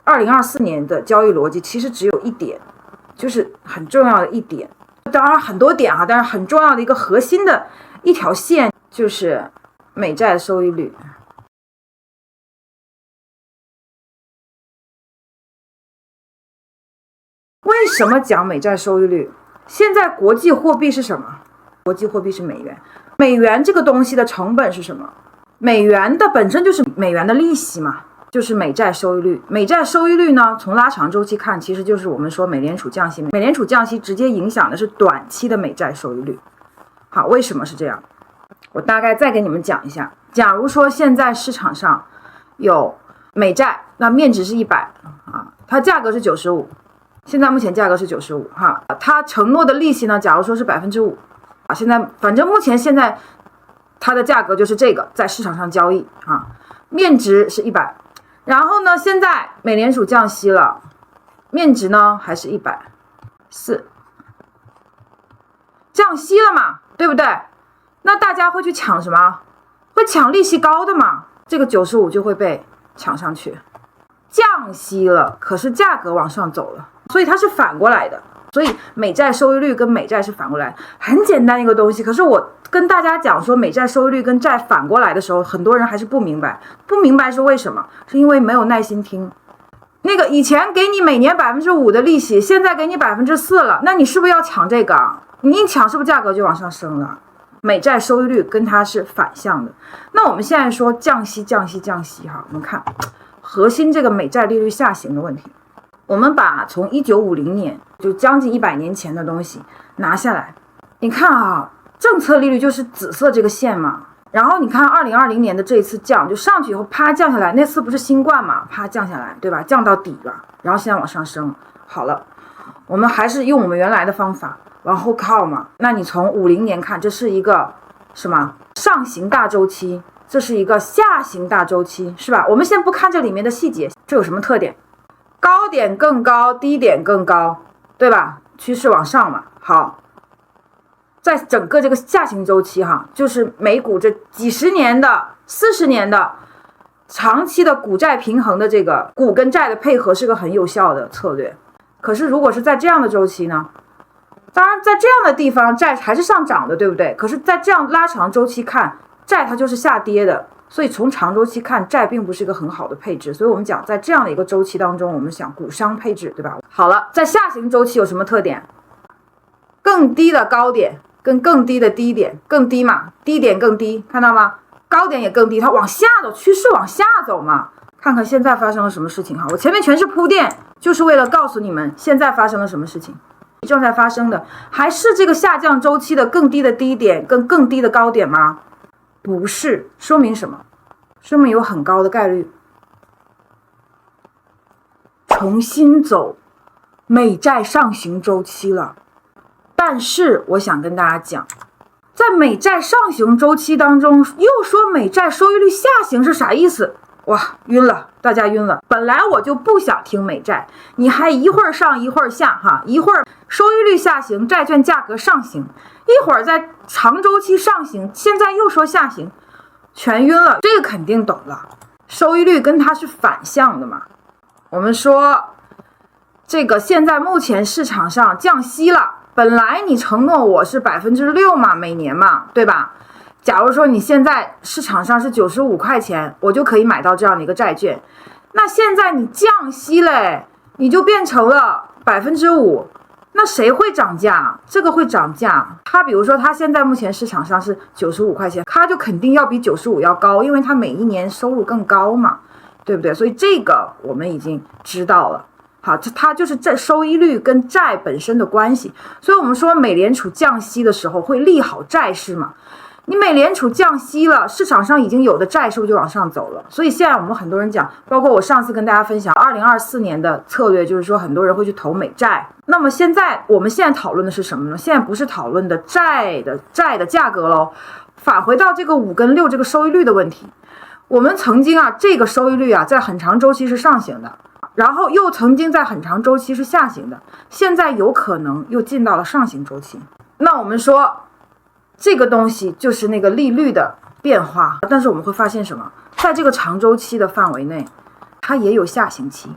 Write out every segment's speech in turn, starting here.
2024年的交易逻辑其实只有一点，就是很重要的一点，当然很多点啊，但是很重要的一个核心的一条线就是美债的收益率。为什么讲美债收益率？现在国际货币是什么？国际货币是美元。美元这个东西的成本是什么？美元的本身就是美元的利息嘛，就是美债收益率。美债收益率呢，从拉长周期看，其实就是我们说美联储降息。美联储降息直接影响的是短期的美债收益率。好，为什么是这样？我大概再给你们讲一下。假如说现在市场上有美债，那面值是100啊，它价格是95。现在目前价格是95哈，它承诺的利息呢，假如说是5%啊，现在反正目前现在它的价格就是这个，在市场上交易啊，面值是100，然后呢，现在美联储降息了，面值呢还是140，降息了嘛，对不对？那大家会去抢什么？会抢利息高的嘛，这个95就会被抢上去。降息了，可是价格往上走了。所以它是反过来的，所以美债收益率跟美债是反过来，很简单一个东西。可是我跟大家讲说美债收益率跟债反过来的时候，很多人还是不明白，不明白是为什么？是因为没有耐心听。那个以前给你每年5%的利息，现在给你4%了，那你是不是要抢这个？你一抢，是不是价格就往上升了？美债收益率跟它是反向的。那我们现在说降息哈，我们看核心这个美债利率下行的问题。我们把从1950年就将近100年前的东西拿下来，你看啊，政策利率就是紫色这个线嘛，然后你看2020年的这一次降，就上去以后啪降下来，那次不是新冠嘛，啪降下来，对吧？降到底了，然后现在往上升。好了，我们还是用我们原来的方法往后靠嘛。那你从50年看，这是一个什么上行大周期，这是一个下行大周期，是吧？我们先不看这里面的细节，这有什么特点？高点更高，低点更高，对吧？趋势往上嘛。好，在整个这个下行周期哈，就是美股这几十年的、40年的长期的股债平衡的这个股跟债的配合是个很有效的策略。可是如果是在这样的周期呢，当然在这样的地方债还是上涨的，对不对？可是在这样拉长周期看，债它就是下跌的。所以从长周期看，债并不是一个很好的配置。所以我们讲在这样的一个周期当中，我们想股商配置，对吧？好了，在下行周期有什么特点？更低的高点跟更低的低点，更低嘛，低点更低，看到吗？高点也更低，它往下走，趋势往下走嘛。看看现在发生了什么事情哈，我前面全是铺垫，就是为了告诉你们现在发生了什么事情。正在发生的还是这个下降周期的更低的低点跟更低的高点吗？不是，说明什么？说明有很高的概率重新走美债上行周期了。但是我想跟大家讲，在美债上行周期当中，又说美债收益率下行是啥意思？哇，晕了，大家晕了。本来我就不想听美债，你还一会儿上一会儿下哈，一会儿收益率下行，债券价格上行，一会儿在长周期上行，现在又说下行，全晕了。这个肯定懂了，收益率跟它是反向的嘛。我们说这个现在目前市场上降息了，本来你承诺我是6%嘛，每年嘛，对吧？假如说你现在市场上是95块钱，我就可以买到这样的一个债券。那现在你降息嘞，你就变成了5%，那谁会涨价？这个会涨价。它比如说它现在目前市场上是95块钱，它就肯定要比95要高，因为它每一年收入更高嘛，对不对？所以这个我们已经知道了。好，它就是这收益率跟债本身的关系。所以我们说美联储降息的时候会利好债市嘛。你美联储降息了，市场上已经有的债是不是就往上走了？所以现在我们很多人讲，包括我上次跟大家分享2024年的策略，就是说很多人会去投美债。那么我们现在讨论的是什么呢？现在不是讨论的债的价格咯，返回到这个5跟6这个收益率的问题。我们曾经这个收益率在很长周期是上行的，然后又曾经在很长周期是下行的，现在有可能又进到了上行周期。那我们说这个东西就是那个利率的变化，但是我们会发现什么？在这个长周期的范围内，它也有下行期。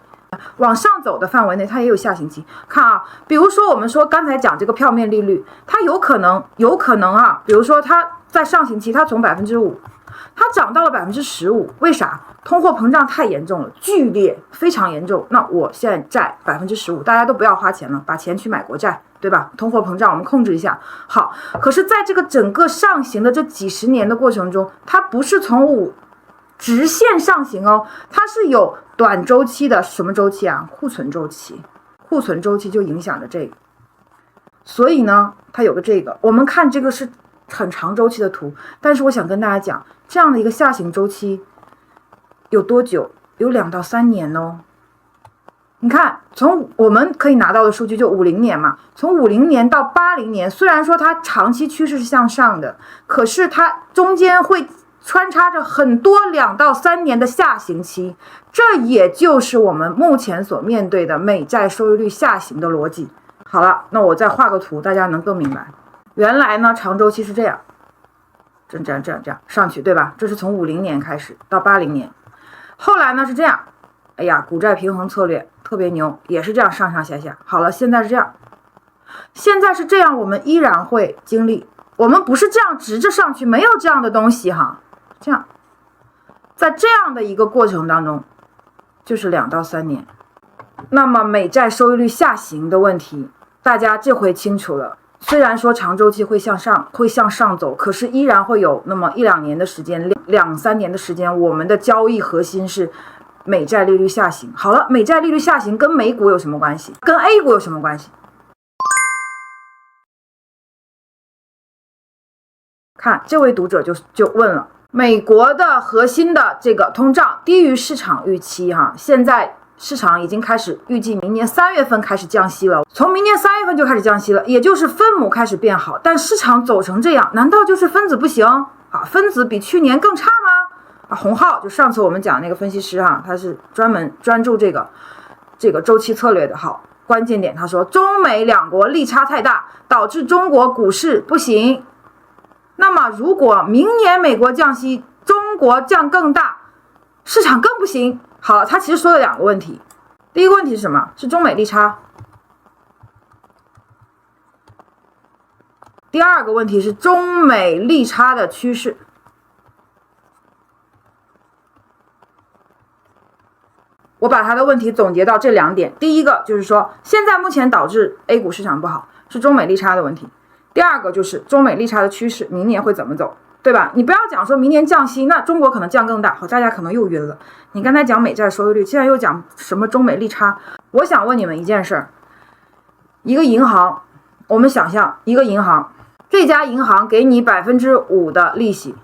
往上走的范围内，它也有下行期。看啊，比如说我们说刚才讲这个票面利率，它有可能啊，比如说它在上行期，它从5%，它涨到了15%，为啥？通货膨胀太严重了，剧烈，非常严重。那我现在债15%，大家都不要花钱了，把钱去买国债，对吧？通货膨胀我们控制一下。好，可是在这个整个上行的这几十年的过程中，它不是从直线上行哦，它是有短周期的。什么周期啊？库存周期。库存周期就影响着这个。所以呢，它有个这个，我们看这个是很长周期的图，但是我想跟大家讲，这样的一个下行周期有多久？有2到3年哦。你看，从我们可以拿到的数据就50年嘛，从50年到80年，虽然说它长期趋势是向上的，可是它中间会穿插着很多2到3年的下行期，这也就是我们目前所面对的美债收益率下行的逻辑。好了，那我再画个图，大家能更明白。原来呢，长周期是这样，这样上去，对吧？这是从50年开始到80年，后来呢是这样，哎呀，股债平衡策略特别牛，也是这样上上下下。好了，现在是这样，我们依然会经历，我们不是这样直着上去，没有这样的东西哈。这样，在这样的一个过程当中，就是2到3年。那么美债收益率下行的问题，大家这回清楚了。虽然说长周期会向上走，可是依然会有那么1、2年的时间，2、3年的时间，我们的交易核心是美债利率下行。好了，美债利率下行跟美股有什么关系？跟 A 股有什么关系？看这位读者就问了，美国的核心的这个通胀低于市场预期哈，现在市场已经开始预计明年3月份开始降息了，从明年3月份就开始降息了，也就是分母开始变好，但市场走成这样，难道就是分子不行啊？分子比去年更差吗？啊，洪浩就上次我们讲那个分析师哈，他是专注这个周期策略的。好，关键点他说中美两国利差太大，导致中国股市不行。那么如果明年美国降息，中国降更大，市场更不行。好，他其实说了2个问题。第一个问题是什么？是中美利差。第二个问题是中美利差的趋势。我把他的问题总结到这2点。第一个就是说，现在目前导致 A 股市场不好，是中美利差的问题。第二个就是中美利差的趋势，明年会怎么走？对吧？你不要讲说明年降息，那中国可能降更大，好，大家可能又晕了。你刚才讲美债收益率，现在又讲什么中美利差？我想问你们一件事儿：一个银行，我们想象一个银行，这家银行给你5%的利息，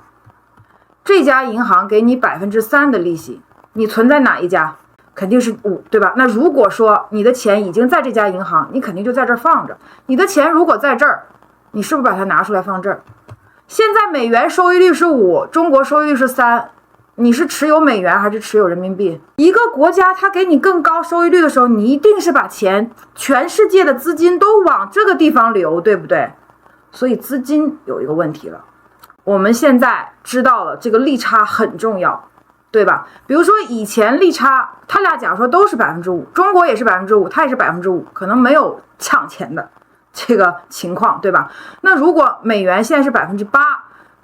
这家银行给你3%的利息，你存在哪一家？肯定是5，对吧？那如果说你的钱已经在这家银行，你肯定就在这儿放着。你的钱如果在这儿，你是不是把它拿出来放这儿？现在美元收益率是5，中国收益率是3，你是持有美元还是持有人民币？一个国家它给你更高收益率的时候，你一定是把钱，全世界的资金都往这个地方流，对不对？所以资金有一个问题了。我们现在知道了这个利差很重要，对吧？比如说以前利差，他俩假如说都是5%，中国也是5%，它也是5%，可能没有抢钱的这个情况，对吧？那如果美元现在是8%，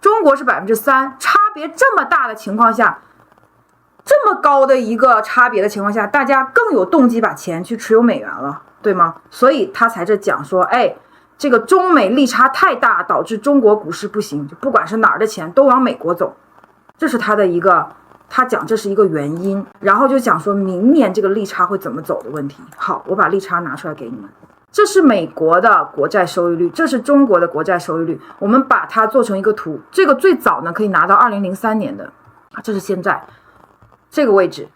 中国是3%，差别这么大的情况下，这么高的一个差别的情况下，大家更有动机把钱去持有美元了，对吗？所以他才这讲说，哎，这个中美利差太大，导致中国股市不行，就不管是哪儿的钱都往美国走，这是他的一个，他讲这是一个原因，然后就讲说明年这个利差会怎么走的问题。好，我把利差拿出来给你们。这是美国的国债收益率，这是中国的国债收益率，我们把它做成一个图。这个最早呢可以拿到2003年的，这是现在这个位置，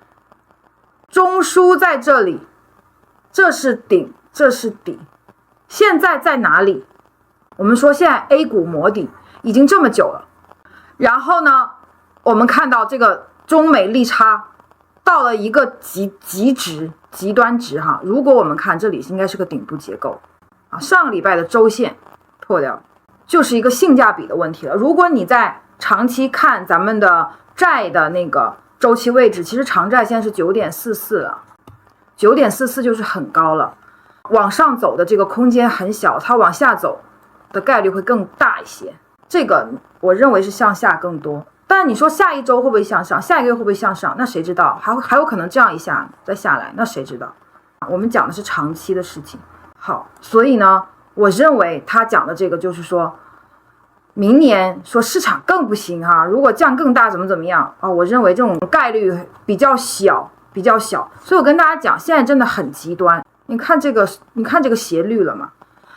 中枢在这里，这是顶，这是底，现在在哪里？我们说现在 A 股磨底已经这么久了，然后呢我们看到这个中美利差到了一个极端值哈。如果我们看这里应该是个顶部结构啊，上个礼拜的周线破掉，就是一个性价比的问题了。如果你在长期看咱们的债的那个周期位置，其实长债现在是9.44了， 9.44就是很高了，往上走的这个空间很小，它往下走的概率会更大一些。这个我认为是向下更多。但你说下一周会不会向上，下一个月会不会向上，那谁知道？还有可能这样一下再下来，那谁知道？我们讲的是长期的事情。好，所以呢，我认为他讲的这个就是说，明年说市场更不行哈，如果降更大怎么样啊？我认为这种概率比较小，所以我跟大家讲，现在真的很极端。你看这个斜率了吗？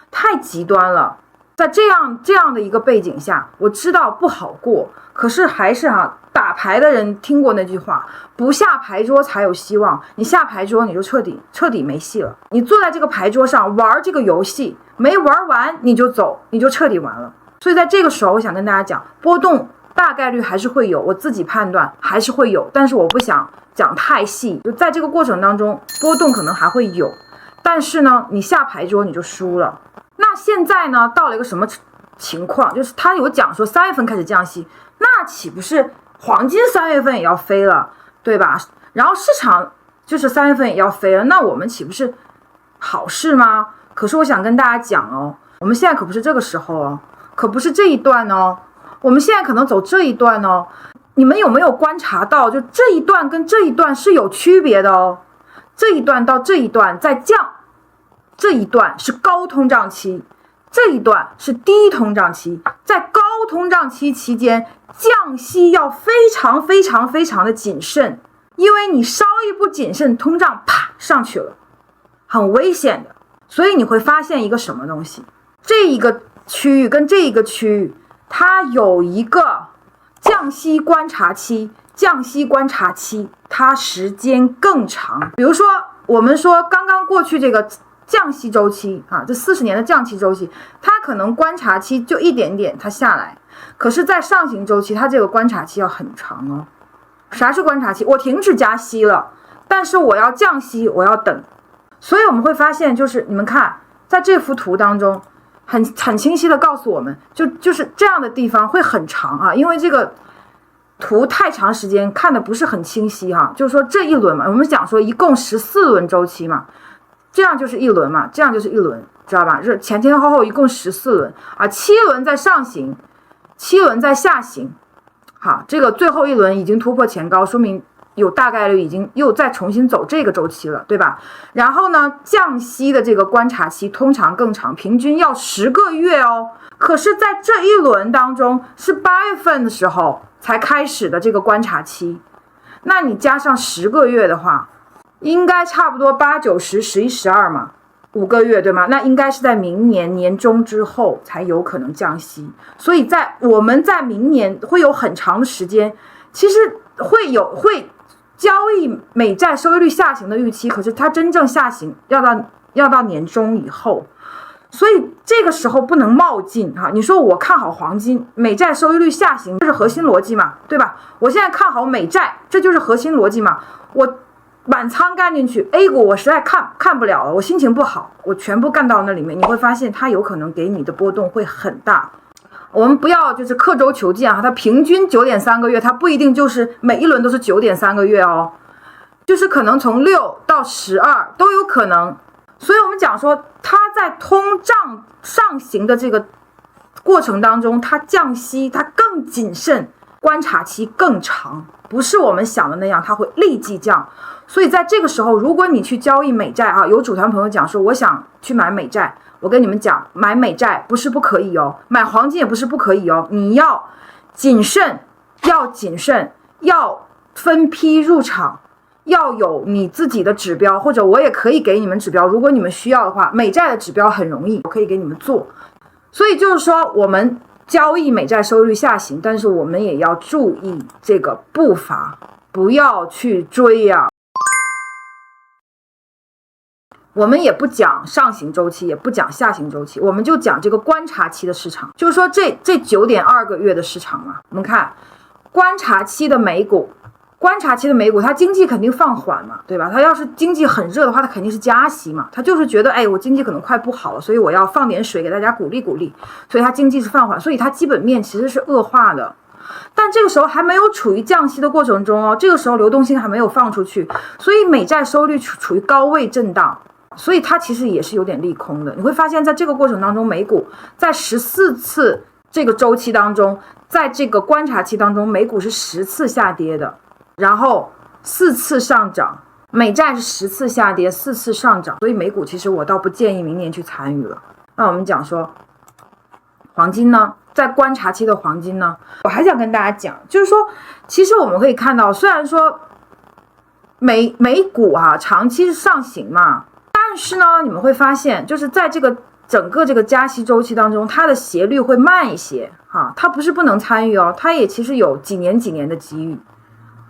太极端了。在这样的一个背景下，我知道不好过，可是还是打牌的人听过那句话，不下牌桌才有希望。你下牌桌你就彻底没戏了。你坐在这个牌桌上玩这个游戏，没玩完你就走，你就彻底完了。所以在这个时候，我想跟大家讲，波动大概率还是会有，我自己判断还是会有，但是我不想讲太细。就在这个过程当中，波动可能还会有，但是呢，你下牌桌你就输了。那现在呢，到了一个什么情况？就是他有讲说3月份开始降息，那岂不是黄金3月份也要飞了，对吧？然后市场就是3月份也要飞了，那我们岂不是好事吗？可是我想跟大家讲哦，我们现在可不是这个时候哦，可不是这一段哦，我们现在可能走这一段哦。你们有没有观察到，就这一段跟这一段是有区别的哦？这一段到这一段在降。这一段是高通胀期，这一段是低通胀期。在高通胀期期间，降息要非常的谨慎，因为你稍一不谨慎，通胀啪上去了，很危险的。所以你会发现一个什么东西？这一个区域跟这一个区域，它有一个降息观察期，它时间更长。比如说，我们说刚刚过去这个降息周期这40年的降息周期，它可能观察期就一点点它下来，可是在上行周期它这个观察期要很长哦。啥是观察期？我停止加息了，但是我要降息，我要等。所以我们会发现，就是你们看在这幅图当中很清晰的告诉我们，就是这样的地方会很长因为这个图太长时间看的不是很清晰就是说这一轮嘛，我们讲说一共14轮周期嘛，这样就是一轮嘛，这样就是一轮，知道吧？这前前后后一共14轮7轮在上行，7轮在下行。好，这个最后一轮已经突破前高，说明有大概率已经又再重新走这个周期了，对吧？然后呢，降息的这个观察期通常更长，平均要10个月哦。可是在这一轮当中是8月份的时候才开始的这个观察期，那你加上10个月的话，应该差不多8、9、10、11、12嘛，5个月对吗？那应该是在明年年中之后才有可能降息，所以我们在明年会有很长的时间，其实会交易美债收益率下行的预期，可是它真正下行要到年中以后，所以这个时候不能冒进你说我看好黄金，美债收益率下行，这是核心逻辑嘛，对吧？我现在看好美债，这就是核心逻辑嘛。我满仓干进去 ，A 股我实在看不了了，我心情不好，我全部干到那里面，你会发现它有可能给你的波动会很大。我们不要就是刻舟求剑它平均9.3个月，它不一定就是每一轮都是9.3个月哦，就是可能从6到12都有可能。所以我们讲说，它在通胀上行的这个过程当中，它降息，它更谨慎，观察期更长，不是我们想的那样，它会立即降。所以在这个时候，如果你去交易美债有主团朋友讲说我想去买美债，我跟你们讲，买美债不是不可以哦，买黄金也不是不可以哦，你要谨慎，要分批入场，要有你自己的指标，或者我也可以给你们指标，如果你们需要的话，美债的指标很容易，我可以给你们做。所以就是说，我们交易美债收益率下行，但是我们也要注意这个步伐，不要去追我们也不讲上行周期，也不讲下行周期，我们就讲这个观察期的市场，就是说这9.2个月的市场嘛。我们看观察期的美股，它经济肯定放缓嘛，对吧？它要是经济很热的话，它肯定是加息嘛。它就是觉得，我经济可能快不好了，所以我要放点水给大家鼓励鼓励，所以它经济是放缓，所以它基本面其实是恶化的。但这个时候还没有处于降息的过程中哦，这个时候流动性还没有放出去，所以美债收益率处于高位震荡，所以它其实也是有点利空的。你会发现在这个过程当中，美股在14次这个周期当中，在这个观察期当中，美股是10次下跌的，然后4次上涨，美债是10次下跌，4次上涨，所以美股其实我倒不建议明年去参与了。那我们讲说黄金呢，在观察期的黄金呢，我还想跟大家讲，就是说其实我们可以看到，虽然说美股长期是上行嘛，但是呢你们会发现就是在这个整个这个加息周期当中，它的斜率会慢一些它不是不能参与哦，它也其实有几年的机遇，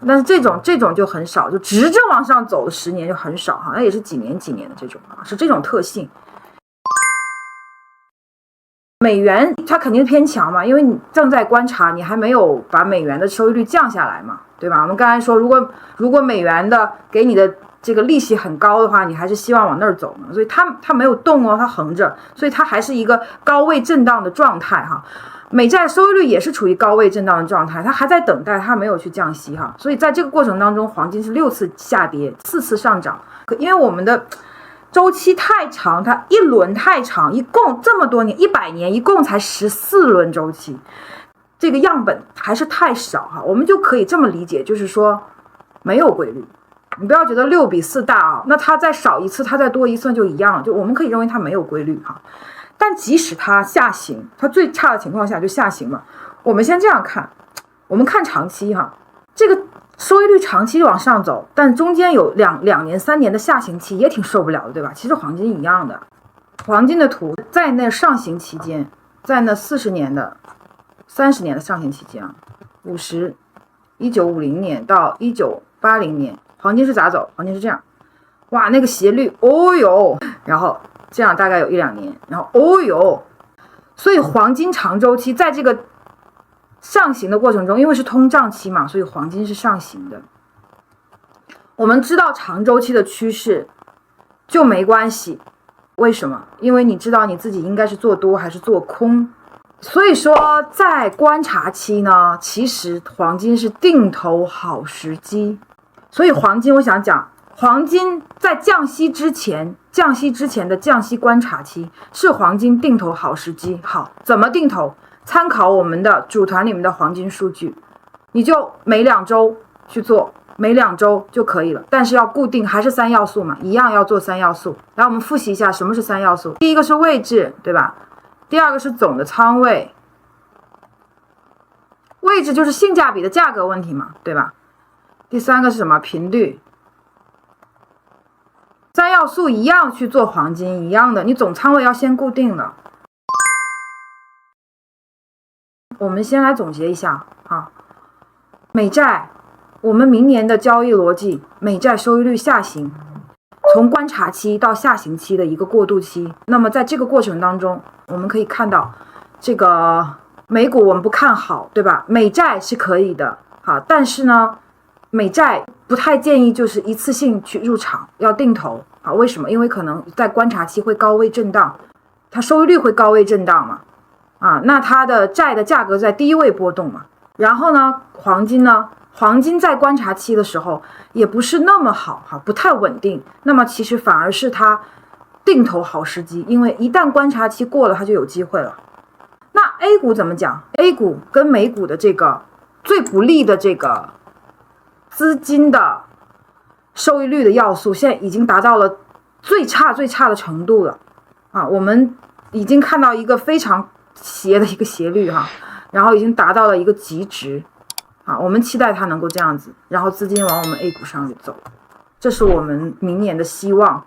但是这种就很少，就直着往上走的10年就很少那也是几年的这种是这种特性。美元它肯定是偏强嘛，因为你正在观察，你还没有把美元的收益率降下来嘛，对吧？我们刚才说，如果美元的给你的这个利息很高的话，你还是希望往那儿走嘛，所以它没有动哦，它横着，所以它还是一个高位震荡的状态美债收益率也是处于高位震荡的状态，它还在等待，它没有去降息所以在这个过程当中，黄金是6次下跌，4次上涨，因为我们的周期太长，它一轮太长，一共这么多年100年一共才14轮周期，这个样本还是太少我们就可以这么理解，就是说没有规律。你不要觉得6比4大那它再少一次，它再多一次就一样，就我们可以认为它没有规律但即使它下行，它最差的情况下就下行嘛。我们先这样看，我们看长期这个收益率长期往上走，但中间有两年3年的下行期也挺受不了的，对吧？其实黄金一样的，黄金的图在那上行期间，在那40年的30年的上行期间1950年到1980年，黄金是咋走？黄金是这样，哇，那个斜率然后这样大概有1-2年，然后所以黄金长周期在这个上行的过程中，因为是通胀期嘛，所以黄金是上行的。我们知道长周期的趋势就没关系，为什么？因为你知道你自己应该是做多还是做空。所以说在观察期呢，其实黄金是定投好时机。所以黄金，我想讲黄金在降息之前的降息观察期是黄金定投好时机。好，怎么定投？参考我们的组团里面的黄金数据，你就每2周去做，每2周就可以了，但是要固定，还是3要素嘛，一样要做3要素。来，我们复习一下什么是3要素。第一个是位置，对吧？第二个是总的仓位，位置就是性价比的价格问题嘛，对吧？第3个是什么？频率。3要素一样去做黄金，一样的，你总仓位要先固定了。我们先来总结一下美债，我们明年的交易逻辑，美债收益率下行，从观察期到下行期的一个过渡期。那么在这个过程当中，我们可以看到这个美股我们不看好，对吧？美债是可以的但是呢美债不太建议就是一次性去入场，要定投为什么？因为可能在观察期会高位震荡，它收益率会高位震荡嘛那它的债的价格在低位波动嘛。然后呢黄金在观察期的时候也不是那么好不太稳定，那么其实反而是它定投好时机，因为一旦观察期过了，它就有机会了。那 A 股怎么讲？ A 股跟美股的这个最不利的这个资金的收益率的要素，现在已经达到了最差的程度了我们已经看到一个非常斜的一个斜率然后已经达到了一个极值我们期待它能够这样子，然后资金往我们 A 股上走，这是我们明年的希望。